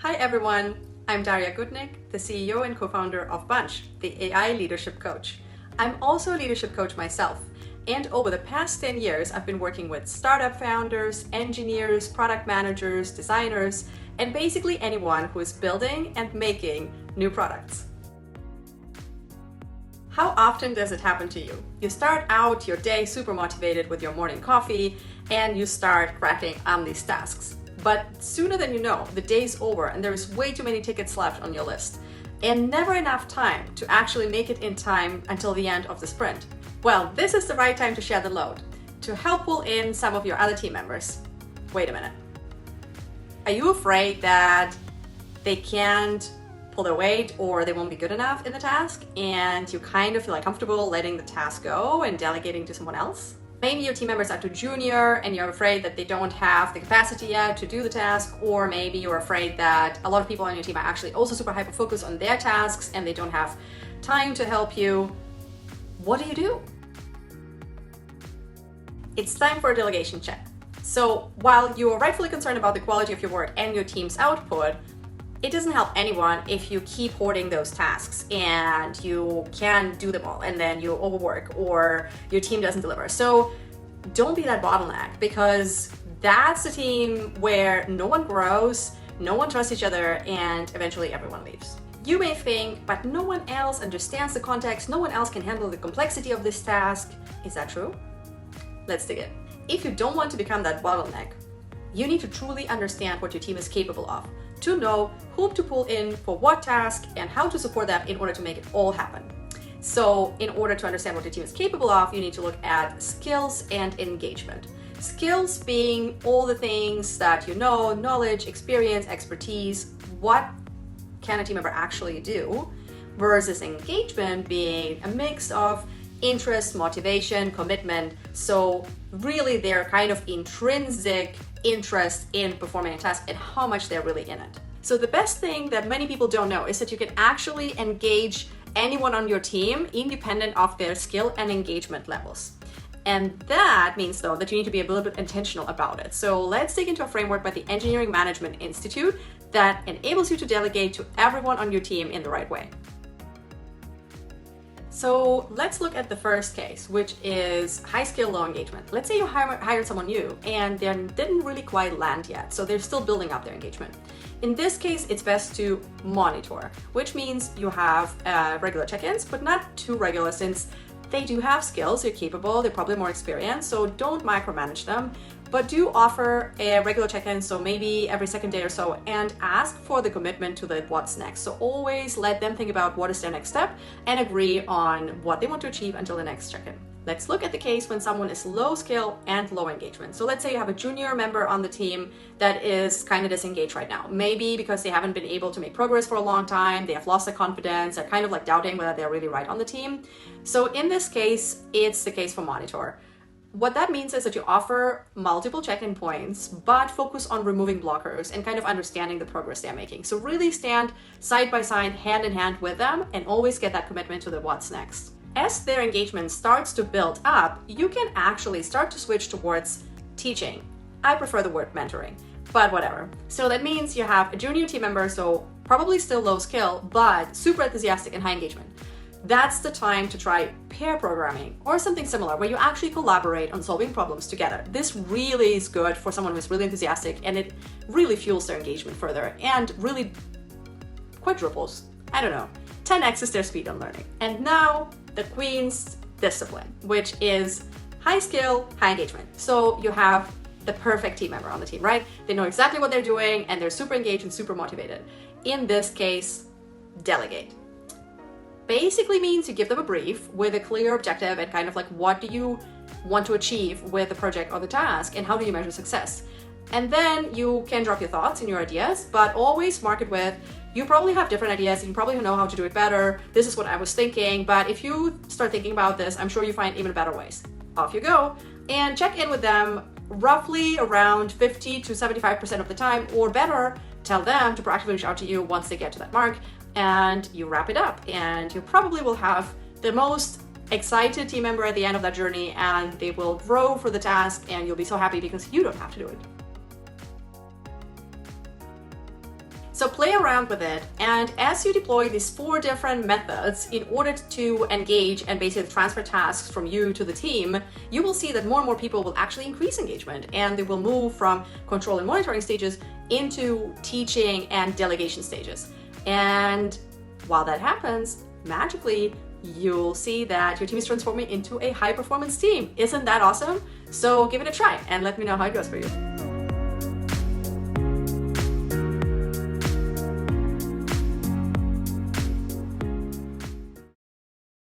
Hi everyone, I'm Daria Gutnick, the CEO and co-founder of Bunch, the AI leadership coach. I'm also a leadership coach myself, and over the past 10 years, I've been working with startup founders, engineers, product managers, designers, and basically anyone who is building and making new products. How often does it happen to you? You start out your day super motivated with your morning coffee and you start cracking on these tasks. But sooner than you know, the day's over and there's way too many tickets left on your list and never enough time to actually make it in time until the end of the sprint. Well, this is the right time to share the load, to help pull in some of your other team members. Wait a minute. Are you afraid that they can't pull their weight or they won't be good enough in the task and you kind of feel like comfortable letting the task go and delegating to someone else? Maybe your team members are too junior and you're afraid that they don't have the capacity yet to do the task, or maybe you're afraid that a lot of people on your team are actually also super hyper-focused on their tasks and they don't have time to help you. What do? It's time for a delegation check. So while you are rightfully concerned about the quality of your work and your team's output, it doesn't help anyone if you keep hoarding those tasks and you can't do them all and then you overwork or your team doesn't deliver. So don't be that bottleneck, because that's the team where no one grows, no one trusts each other, and eventually everyone leaves. You may think, but no one else understands the context, no one else can handle the complexity of this task. Is that true? Let's dig in. If you don't want to become that bottleneck, you need to truly understand what your team is capable of, to know whom to pull in for what task and how to support them in order to make it all happen. So in order to understand what your team is capable of, you need to look at skills and engagement. Skills being all the things that you know, knowledge, experience, expertise, what can a team member actually do, versus engagement being a mix of interest, motivation, commitment. So really their kind of intrinsic interest in performing a task and how much they're really in it. So the best thing that many people don't know is that you can actually engage anyone on your team independent of their skill and engagement levels. And that means though that you need to be a little bit intentional about it. So let's dig into a framework by the Engineering Management Institute that enables you to delegate to everyone on your team in the right way. So let's look at the first case, which is high skill, low engagement. Let's say you hired someone new and they didn't really quite land yet, so they're still building up their engagement. In this case, it's best to monitor, which means you have regular check-ins, but not too regular, since they do have skills, they're capable, they're probably more experienced, so don't micromanage them, but do offer a regular check-in, so maybe every second day or so, and ask for the commitment to the what's next. So always let them think about what is their next step and agree on what they want to achieve until the next check-in. Let's look at the case when someone is low skill and low engagement. So let's say you have a junior member on the team that is kind of disengaged right now. Maybe because they haven't been able to make progress for a long time, they have lost their confidence, they're kind of like doubting whether they're really right on the team. So in this case, it's the case for monitor. What that means is that you offer multiple check-in points, but focus on removing blockers and kind of understanding the progress they're making. So really stand side by side, hand in hand with them, and always get that commitment to the what's next. As their engagement starts to build up, you can actually start to switch towards teaching. I prefer the word mentoring, but whatever. So that means you have a junior team member, so probably still low skill, but super enthusiastic and high engagement. That's the time to try pair programming or something similar where you actually collaborate on solving problems together. This really is good for someone who's really enthusiastic, and it really fuels their engagement further and really quadruples, 10x's their speed on learning. And now the queen's discipline, which is high skill, high engagement. So you have the perfect team member on the team, right? They know exactly what they're doing and they're super engaged and super motivated. In this case, delegate. Basically means you give them a brief with a clear objective and kind of like what do you want to achieve with the project or the task and how do you measure success. And then you can drop your thoughts and your ideas, but always mark it with, you probably have different ideas, you probably know how to do it better, this is what I was thinking, but if you start thinking about this, I'm sure you find even better ways. Off you go, and check in with them roughly around 50 to 75% of the time, or better, tell them to proactively reach out to you once they get to that mark, and you wrap it up, and you probably will have the most excited team member at the end of that journey, and they will grow for the task, and you'll be so happy because you don't have to do it. So play around with it, and as you deploy these 4 different methods in order to engage and basically transfer tasks from you to the team, you will see that more and more people will actually increase engagement, and they will move from control and monitoring stages into teaching and delegation stages. And while that happens, magically, you'll see that your team is transforming into a high-performance team. Isn't that awesome? So give it a try and let me know how it goes for you.